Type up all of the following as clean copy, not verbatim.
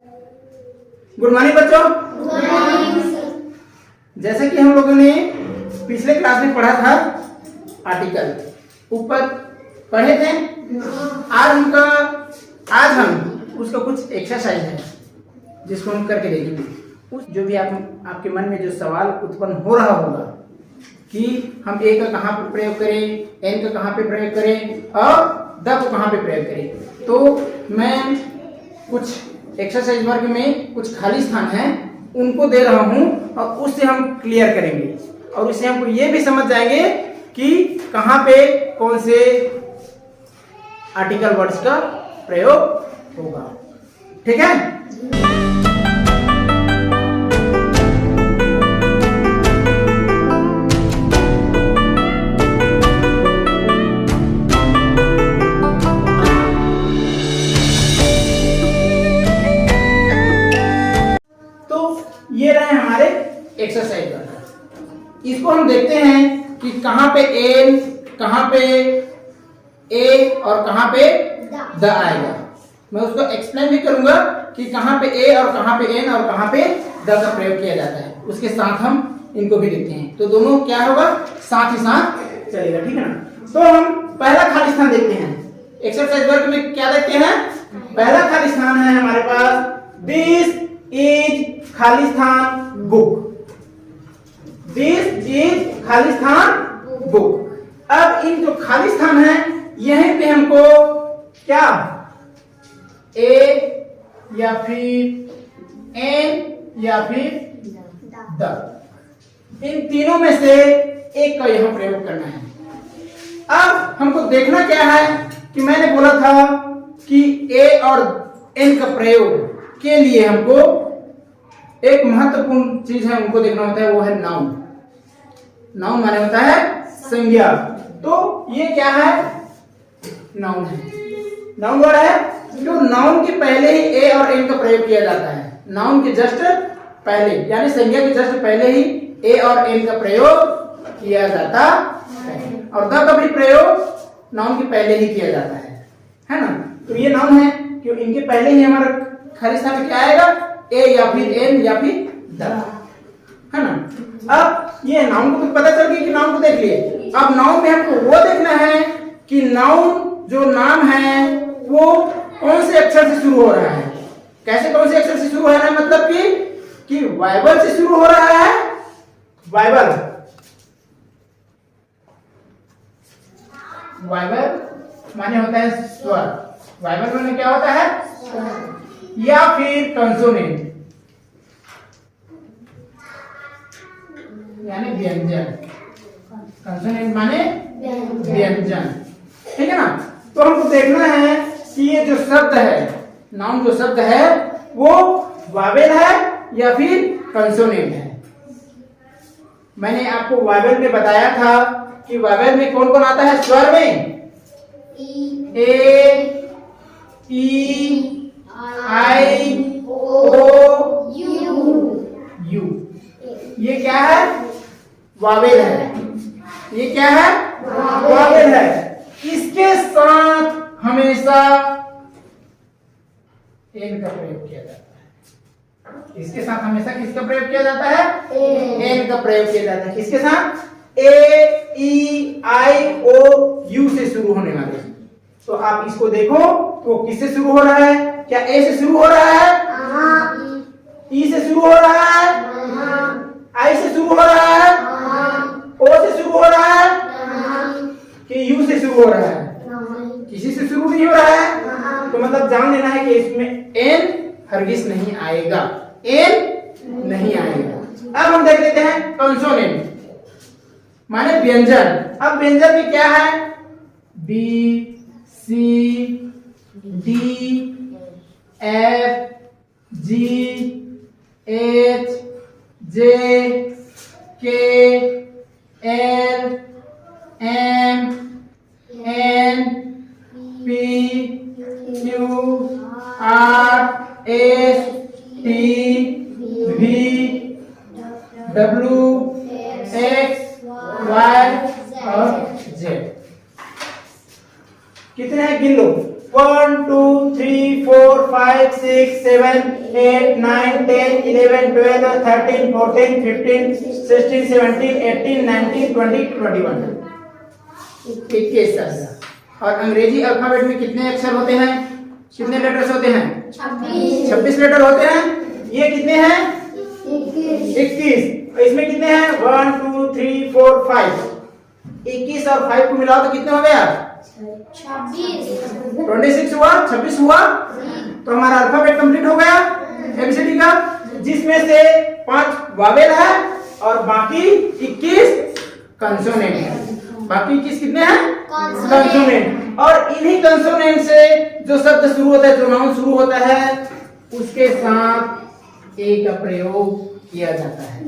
Good morning बच्चों। जैसे कि हम लोगों ने पिछले क्लास में पढ़ा था आर्टिकल ऊपर पढ़े थे। आज हम उसका कुछ एक्सरसाइज है जिसको हम करके देखेंगे। जो भी आपके मन में जो सवाल उत्पन्न हो रहा होगा कि हम ए का कहाँ पे प्रयोग करें, एन का कहाँ पे प्रयोग करें और द को कहाँ पे प्रयोग करें, तो मैं कुछ एक्सरसाइज वर्ग में कुछ खाली स्थान है उनको दे रहा हूं और उससे हम क्लियर करेंगे और उससे हम ये भी समझ जाएंगे कि कहाँ पे कौन से आर्टिकल वर्ड्स का प्रयोग होगा। ठीक है। ये रहे हमारे एक्सरसाइज वर्ग। इसको हम देखते हैं कि कहां पे एन, कहां पे ए और कहां पे द आएगा। मैं उसको एक्सप्लेन भी करूंगा कि कहां पे ए और कहां पे एन और कहां पे द का प्रयोग किया जाता है। उसके साथ हम इनको भी देखते हैं तो दोनों क्या होगा, साथ ही साथ चलेगा। ठीक है ना। तो हम पहला खाली स्थान देखते हैं। एक्सरसाइज वर्ग में क्या देखते हैं, पहला खाली स्थान है हमारे पास दिस इज खाली स्थान बुक। दिस इज खाली स्थान बुक। अब इन जो खाली स्थान है यहीं पे हमको क्या ए या फिर एन या फिर द, इन तीनों में से एक का यहां प्रयोग करना है। अब हमको देखना क्या है कि मैंने बोला था कि ए और एन का प्रयोग के लिए हमको एक महत्वपूर्ण चीज है उनको देखना होता है, वो है नाउन। नाउन माने होता है संज्ञा। तो ये क्या है, नाउन है। नाउन वर्ड है जो नाउन के पहले ही ए और एन का प्रयोग किया जाता है। नाउन के जस्ट पहले यानी संज्ञा के जस्ट पहले ही ए और एन का प्रयोग किया जाता है और द का भी प्रयोग नाउन के पहले ही किया जाता है ना। तो ये नाउन है क्यों, इनके पहले ही हमारा खाली स्थान में क्या आएगा, ए या फिर एन या फिर द, है ना। अब ये नाउन को तो पता चल गया कि नाउन को देख लिए। अब नाउन में हमको वो देखना है कि नाउन जो नाम है वो कौन से अक्षर से शुरू हो रहा है। कैसे कौन से अक्षर से शुरू हो रहा है, मतलब कि वाइबल से शुरू हो रहा है। वाइबल, वाइबल माने होता है स्वर। वाइबल माने क्या होता है, या फिर कंसोनेंट यानी व्यंजन। कंसोनेंट माने व्यंजन। ठीक है ना। तो हमको देखना है कि ये जो शब्द है, नाउन जो शब्द है वो वावेल है या फिर कंसोनेंट है। मैंने आपको वावेल में बताया था कि वावेल में कौन कौन आता है स्वर में, ए, ई, आई, ओ, यू। ये क्या है, वावेल है। ये क्या है, वावेल है। इसके साथ हमेशा एन का प्रयोग किया जाता है। इसके साथ हमेशा किसका प्रयोग किया जाता है, एन का प्रयोग किया जाता है। किसके साथ, ए, ई, आई, ओ, यू से शुरू होने वाले। तो आप इसको देखो तो किससे शुरू हो रहा है, क्या ए से शुरू हो रहा है, ई से शुरू हो रहा है, आई से शुरू हो रहा है, ओ से शुरू हो रहा है कि यू से शुरू हो रहा है, किसी से शुरू नहीं हो रहा है। तो मतलब जान लेना है कि इसमें एन हरगिज नहीं आएगा, एन नहीं आएगा। अब हम देख लेते हैं कंसोनेंट माने व्यंजन। अब व्यंजन में क्या है, B, C, D, F, G, H, J, K, L, M, N, P, Q, R, S, T, V, W, X, Y और जेड। कितने हैं गिन लो, 1 2 3 4 5 6 7 8 9 10 11 12 13 14 15 16 17 18 19 20 21 21 और अंग्रेजी अल्फाबेट में कितने अक्षर होते हैं, कितने लेटर्स होते हैं? 26 लेटर होते हैं। ये कितने हैं? 21। इसमें कितने हैं? 1 2 3 4 5। 21 और 5 को मिलाओ तो कितने हो गया? 26 हुआ, 26 हुआ। तो हमारा अल्फाबेट कंप्लीट हो गया एबीसीडी का, जिसमें से 5 वावेल है और बाकी 21 कंसोनेंट है। बाकी 21 कितने हैं? कंसोनेंट। और इन्हीं कंसोनेंट से जो शब्द शुरू होता है, जो नाउन शुरू होता है, उसके साथ ए का प्रयोग किया जाता है।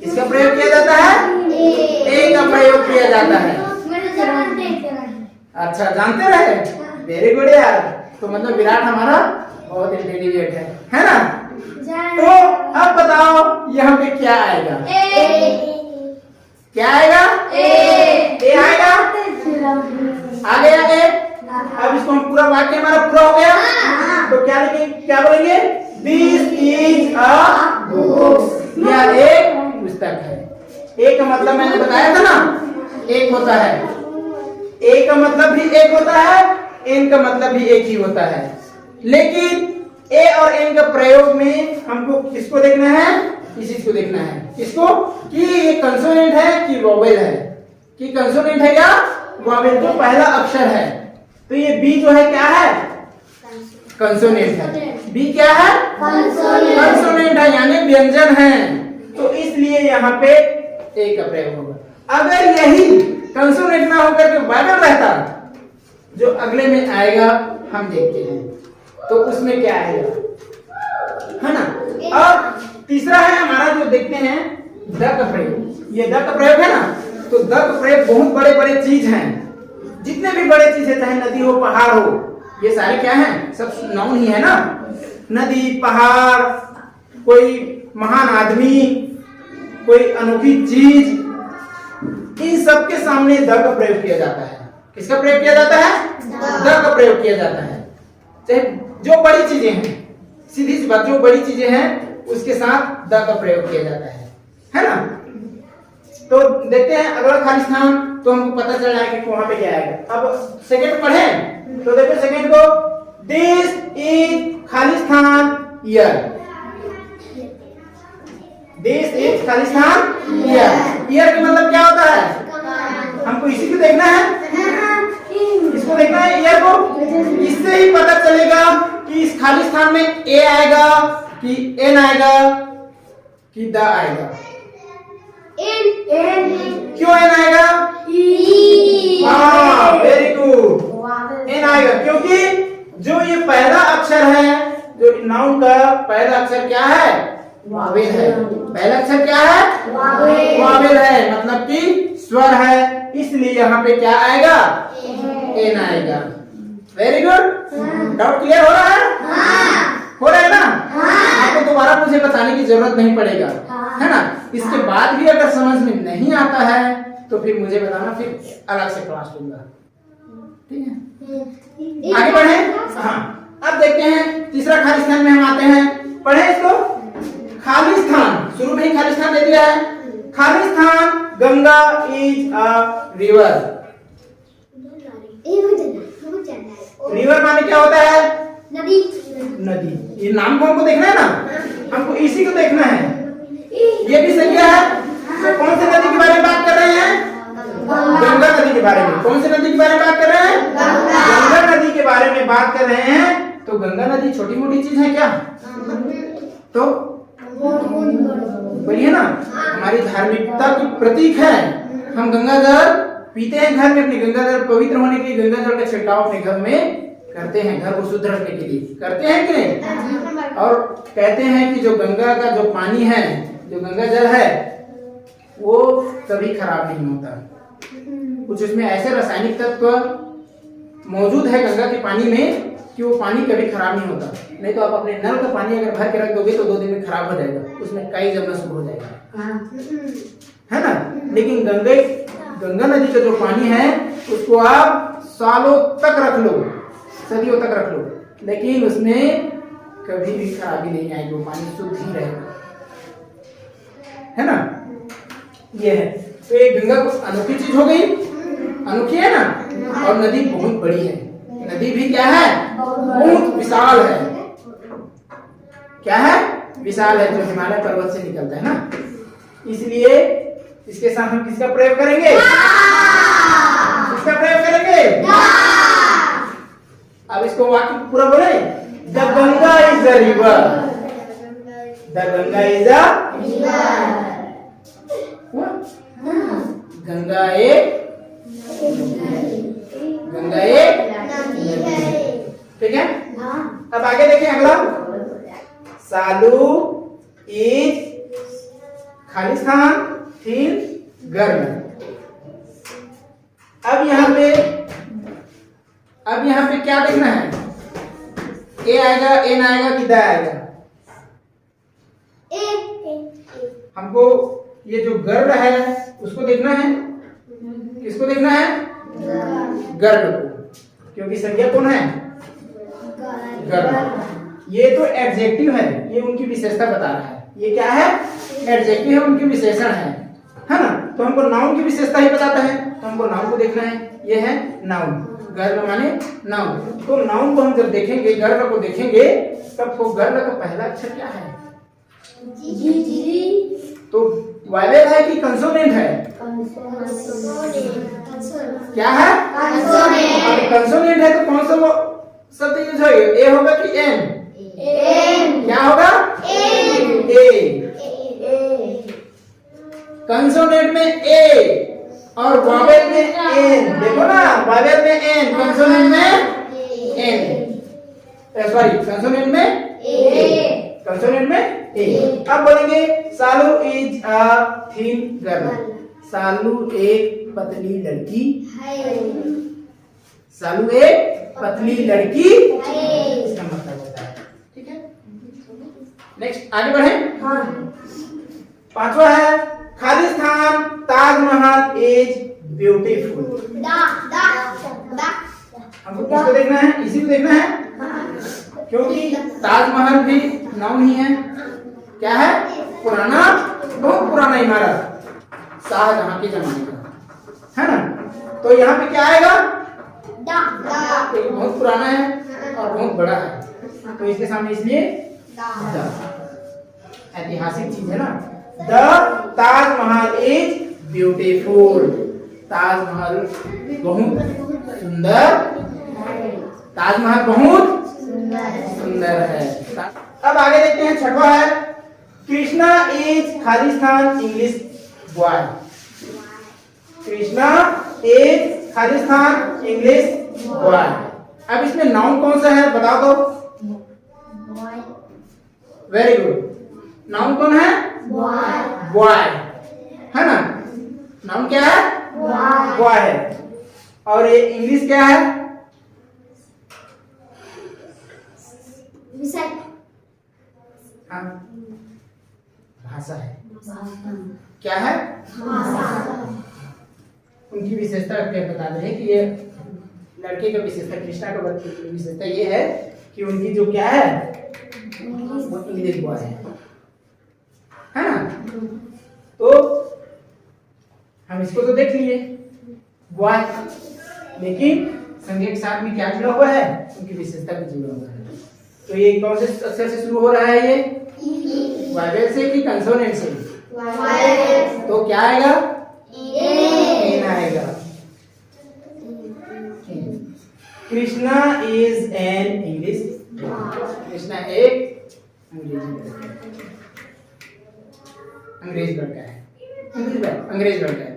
किसका प्रयोग किया जाता है? ए का प्रयोग किया जाता है। अच्छा, जानते रहे? वेरी गुड यार। तो मतलब विराट हमारा बहुत इंटेलिजेंट है ना? तो अब बताओ यहाँ पे क्या आएगा? क्या आएगा? ए आएगा। आ गया ए। अब इसको हम पूरा वाक्य हमारा पूरा हो गया, तो क्या लिखेंगे, क्या बोलेंगे? This is a book. यह एक पुस्तक है। एक का मतलब मैंने बताया था ना, एक होता है। ए का मतलब भी एक होता है, एन का मतलब भी एक ही होता है। लेकिन ए और एन का प्रयोग में हमको किसको देखना है? इसी को देखना है। किसको? कि ये कंसोनेंट है कि वोवेल है। कि कंसोनेंट है या वोवेल, जो पहला अक्षर है। तो ये बी जो है क्या है? कंसोनेंट है। बी क्या है? कंसोनेंट है, यानी व्यंजन है। तो इसलिए यहाँ पे ए का प्रयोग होगा। अगर यही कंसोनेंट ना होकर के वोवेल रहता, जो अगले में आएगा हम देखते हैं, तो उसमें क्या आएगा, है ना? और तीसरा है हमारा, जो देखते हैं, द का प्रयोग। ये द का प्रयोग है ना, तो द का प्रयोग बहुत बड़े बड़े चीज हैं। जितने भी बड़े चीज है, चाहे नदी हो, पहाड़ हो, ये सारे क्या हैं? सब नाउन ही है ना। नदी, पहाड़, कोई महान आदमी, कोई अनोखी चीज, इन सब के सामने द का प्रयोग किया जाता है। किसका प्रयोग किया जाता है? द का प्रयोग किया जाता है। चाहे जो बड़ी चीजें हैं, सीधी सी बात, जो बड़ी चीजें हैं उसके साथ द का प्रयोग किया जाता है ना? तो देखते हैं अगला खाली स्थान, तो हमको पता चल जाएगा कि वहां पे क्या आएगा। अब सेकंड पढ़े, तो देखो सेकंड को, दिस इज खाली स्थान ईयर। दिस इज खाली स्थान ईयर। ईयर का मतलब क्या होता है? हमको इसी को देखना है, इसको देखना है ईयर को। इससे ही पता चलेगा कि इस खाली स्थान में ए आएगा कि एन आएगा कि द आएगा। एन। क्यों एन आएगा? हाँ, वेरी गुड। एन आएगा क्योंकि जो ये पहला अक्षर है, जो नाउन का पहला अक्षर क्या है? वावेल है। पहला अक्षर क्या है? वावेल है, मतलब कि स्वर है। इसलिए यहाँ पे क्या आएगा? एन आएगा। Very good. डाउट क्लियर हो रहा है? हो रहा है ना? आपको दोबारा मुझे बताने की जरूरत नहीं पड़ेगा, है ना? इसके बाद भी अगर समझ में नहीं आता है तो फिर मुझे बताना, फिर अलग से क्लास लूंगा। ठीक है, आगे बढ़े। हाँ, अब देखते हैं तीसरा खाली स्थान में हम आते हैं। पढ़े इसको। खाली स्थान, शुरू में ही खाली स्थान दे दिया है। खाली स्थान, Ganga is a river. River माने क्या होता है? नदी। नदी। ये नाम को हमको देखना है ना, हमको इसी को देखना है। ये भी सही है। तो कौन सी नदी के बारे में बात कर रहे हैं? गंगा नदी के बारे में। कौन सी नदी के बारे में बात कर रहे हैं? गंगा नदी के बारे में बात कर रहे हैं। तो गंगा नदी छोटी मोटी चीज है क्या? तो बोलिए ना, हमारी धार्मिकता की प्रतीक है। हम गंगा जल पीते हैं घर में, अपनी गंगा जल पवित्र होने के लिए गंगा जल का छिड़काव अपने घर में करते हैं, घर को शुद्ध रखने के लिए। करते हैं कि नहीं? और कहते हैं कि जो गंगा का जो पानी है, जो गंगा जल है, वो कभी खराब नहीं होता। कुछ उसमें ऐसे रासायनिक तत्व मौजूद है गंगा के पानी में कि वो पानी कभी खराब नहीं होता। नहीं तो आप अपने नल का पानी अगर भर के रख दोगे तो 2 दिन में खराब हो जाएगा, उसमें काई जमना शुरू हो जाएगा, है ना? लेकिन गंगा नदी का जो पानी है उसको आप सालों तक रख लो, सदियों तक रख लो, लेकिन उसमें कभी भी खराबी नहीं आएगी, वो पानी शुद्ध ही रहेगा, है ना। ये है, तो ये गंगा को अनोखी चीज हो गई, अनोखी है ना। और नदी बहुत बड़ी है, नदी भी क्या है, बहुत विशाल है। क्या है, विशाल है, जो हिमालय पर्वत से निकलता है ना। इसलिए इसके साथ हम किसका प्रयोग करेंगे, किसका प्रयोग करेंगे। अब इसको वाक्य पूरा बोले, the Ganga is a river, the Ganga is a river, Ganga एक, गंगा एक, ठीक है। अब आगे देखें अगला, सालू इज खाली स्थान, फिर गर्म। अब यहाँ पे क्या देखना है, ए आएगा, एन आएगा कि द आएगा। हमको ये जो गर्भ है उसको देखना है, किसको देखना है, गर्भ को, क्योंकि संज्ञा कौन है, गर्भ। ये तो एडजेक्टिव है, ये उनकी विशेषता बता रहा है। ये क्या है, एडजेक्टिव है, उनकी विशेषण है ना। तो हमको नाउन की विशेषता ही बताता है, तो हमको नाउन को देखना है। ये है नाउन, गर्भ माने नाउन। तो नाउन को हम जब देखेंगे, गर्भ को देखेंगे, तब तो गर्भ का पहला अक्षर क्या है, तो वायवेल है कि कंसोनेंट है, क्या है, कंसोनेंट है। तो कौन सा वो शब्द यूज होगा, ए होगा कि एन, क्या होगा, ए। कंसोनेंट में ए और वावेल में एन, देखो ना, वावेल में एन, कंसोनेंट में एन, सॉरी कंसोनेंट में ए, कंसोनेंट में ए। अब बोलेंगे सालू इज अ थिन गर्ल, सालू एक पतली लड़की है, सालू एक पतली लड़की है, इसका मतलब होता है, ठीक है। नेक्स्ट आगे बढ़े। पांचवा है खाली स्थान, ताजमहल इज ब्यूटीफुल। हमको किसको देखना है, इसी को देखना है, क्योंकि ताजमहल भी नाउन ही है। क्या है, पुराना, बहुत पुराना इमारत, शाहजहां के जमाने का, है ना। तो यहाँ पे क्या आएगा, तो बहुत पुराना है और बहुत बड़ा है, तो इसके सामने इसलिए ऐतिहासिक चीज है ना। The Taj Mahal is beautiful, Taj Mahal बहुत सुंदर, ताजमहल बहुत सुंदर है। अब आगे देखते हैं, छठवा है कृष्णा इज खाली स्थान इंग्लिश बॉय, कृष्णा इज खाली स्थान इंग्लिश बॉय। अब इसमें नाउन कौन सा है बता दो, वेरी गुड, नाउन कौन है, बॉय, है ना। नाउन क्या है, बॉय है। और ये इंग्लिश क्या है, हाँ, भाषा है। क्या है, उनकी विशेषता क्या बता रहे हैं कि ये लड़के का विशेषता, कृष्णा का विशेषता ये है कि उनकी जो क्या है, वो इंग्लिश बॉय है ना। तो हम इसको तो देख लिए बॉय, लेकिन संज्ञा के साथ में क्या जुड़ा हुआ है, उनकी विशेषता भी जुड़ा हुआ है। तो ये कौन से अक्षर से शुरू हो रहा है, ये वावेल से कि कंसोनेंट से, तो क्या आएगा, एन आएगा। Krishna is an English, Krishna एक अंग्रेज लड़का है, अंग्रेज लड़का है।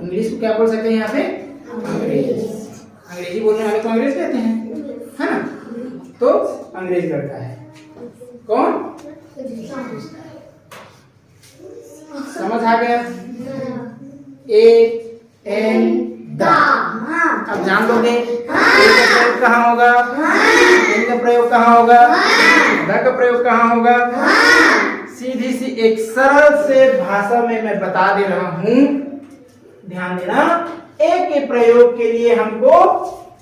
इंग्लिश को क्या बोल सकते हैं यहाँ पे, अंग्रेज, अंग्रेजी बोलने वाले को अंग्रेज कहते हैं, है ना। तो अंग्रेज लड़का है कौन, समझ आ गया, ए एन द। अब जान लोगे ए का प्रयोग कहाँ होगा, एन का प्रयोग कहाँ होगा, द का प्रयोग कहाँ होगा। सीधी सी एक सरल से भाषा में मैं बता दे रहा हूं, ध्यान देना। ए के प्रयोग के लिए हमको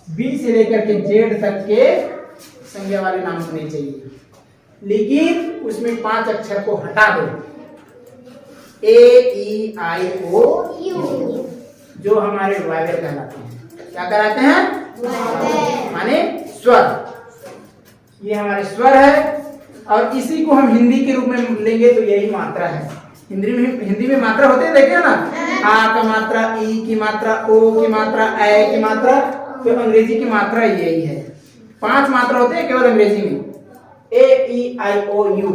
बी से लेकर के जेड तक के संज्ञा वाले नाम होने चाहिए, लेकिन उसमें 5 अक्षर को हटा दो। ए ई आई ओ यू जो हमारे वायवल कहलाते हैं। क्या कहलाते हैं? माने स्वर। ये हमारे स्वर है और इसी को हम हिंदी के रूप में लेंगे तो यही मात्रा है। हिंदी में मात्रा होते हैं, देखे ना, आ का मात्रा, ई की मात्रा, ओ की मात्रा, ए की मात्रा, तो अंग्रेजी की मात्रा यही है। 5 मात्रा होते हैं केवल अंग्रेजी में, ए ई आई ओ यू।